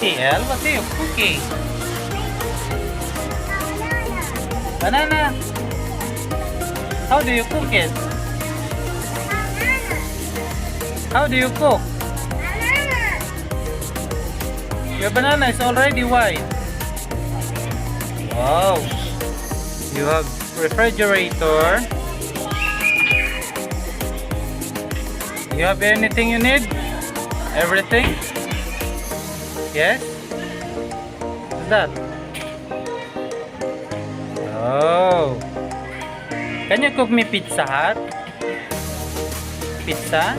TL, what are you cooking? Banana. How do you cook it? How do you cook? Your banana is already white. Wow. You have refrigerator. You have anything you need? Everything? Yes? What's that? Oh. Can you cook me Pizza Hut? Pizza?